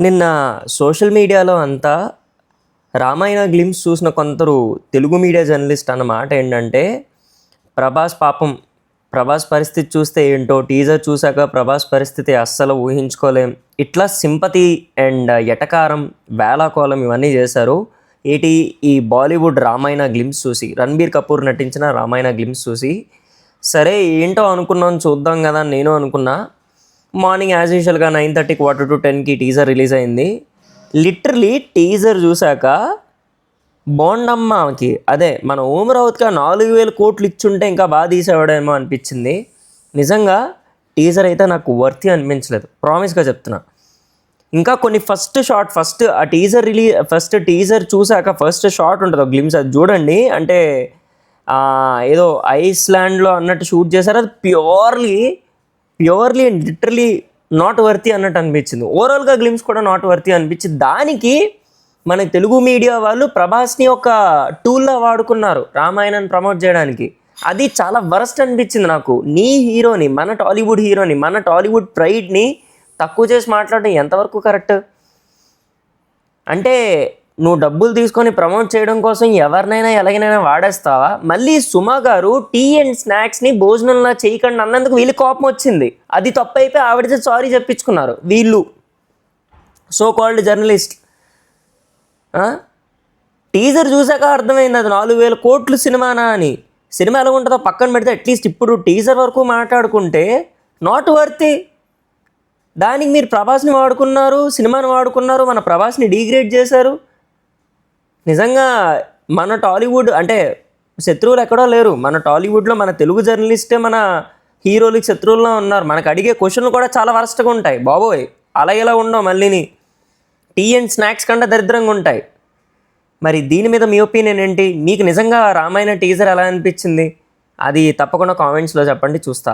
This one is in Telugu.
నిన్న సోషల్ మీడియాలో అంతా రామాయణ గ్లిమ్స్ చూసిన కొందరు తెలుగు మీడియా జర్నలిస్ట్ అన్న మాట ఏంటంటే, ప్రభాస్ పాపం ప్రభాస్ పరిస్థితి చూస్తే ఏంటో, టీజర్ చూశాక ప్రభాస్ పరిస్థితి అస్సలు ఊహించుకోలేం, ఇట్లా సింపతి అండ్ ఎటకారం వేళాకోళం ఇవన్నీ చేశారు. ఈ బాలీవుడ్ రామాయణ గ్లిమ్స్ చూసి, రణబీర్ కపూర్ నటించిన రామాయణ గ్లిమ్స్ చూసి సరే ఏంటో అనుకున్నాను, చూద్దాం కదా అని నేను అనుకున్నా. మార్నింగ్ యాజ్ యూజువల్గా 9:30 10:15కి టీజర్ రిలీజ్ అయింది. లిటరలీ టీజర్ చూశాక బోండమ్మకి అదే మన ఓం రావుత్కి 4,000 కోట్లు ఇచ్చుంటే ఇంకా బాగా తీసేవాడేమో అనిపించింది. నిజంగా టీజర్ అయితే నాకు వర్తి అనిపించలేదు, ప్రామిస్గా చెప్తున్నా. ఇంకా కొన్ని ఫస్ట్ ఆ టీజర్ చూశాక ఫస్ట్ షాట్ ఉంటుంది ఒక గ్లిమ్స్, అది చూడండి. అంటే ఏదో ఐస్లాండ్లో అన్నట్టు షూట్ చేశారు. అది ప్యూర్లీ అండ్ లిటరలీ నాట్ వర్తి అన్నట్టు అనిపించింది. ఓవరాల్గా గ్లిమ్స్ కూడా నాట్ వర్తి అనిపించింది. దానికి మన తెలుగు మీడియా వాళ్ళు ప్రభాస్ని ఒక టూల్లా వాడుకున్నారు రామాయణాన్ని ప్రమోట్ చేయడానికి. అది చాలా వరస్ట్ అనిపించింది నాకు. నీ హీరోని, మన టాలీవుడ్ హీరోని, మన టాలీవుడ్ ప్రైడ్ని తక్కువ చేసి మాట్లాడడం ఎంతవరకు కరెక్ట్? అంటే నువ్వు డబ్బులు తీసుకొని ప్రమోట్ చేయడం కోసం ఎవరినైనా ఎలాగైనా వాడేస్తావా? మళ్ళీ సుమ గారు టీ అండ్ స్నాక్స్ని భోజనంలా చేయకండి అన్నందుకు వీళ్ళు కోపం వచ్చింది. అది తప్పు అయిపోయి ఆవిడతో సారీ చెప్పించుకున్నారు వీళ్ళు సో కాల్డ్ జర్నలిస్ట్. టీజర్ చూసాక అర్థమైంది అది 4,000 కోట్లు సినిమానా అని. సినిమా ఎలా ఉంటుందో పక్కన పెడితే అట్లీస్ట్ ఇప్పుడు టీజర్ వరకు మాట్లాడుకుంటే నాట్ వర్తి. దానికి మీరు ప్రభాస్ని వాడుకున్నారు, సినిమాని వాడుకున్నారు, మన ప్రభాస్ని డీగ్రేడ్ చేశారు. నిజంగా మన టాలీవుడ్ అంటే శత్రువులు ఎక్కడో లేరు. మన టాలీవుడ్లో మన తెలుగు జర్నలిస్టే మన హీరోలకి శత్రువుల్లో ఉన్నారు. మనకు అడిగే క్వశ్చన్లు కూడా చాలా వరస్ట్గా ఉంటాయి. బాబోయ్ అలా ఎలా ఉండవు, మళ్ళీని టీ అండ్ స్నాక్స్ కంటే దరిద్రంగా ఉంటాయి. మరి దీని మీద మీ ఒపీనియన్ ఏంటి? మీకు నిజంగా రామాయణ టీజర్ ఎలా అనిపించింది? అది తప్పకుండా కామెంట్స్లో చెప్పండి, చూస్తా.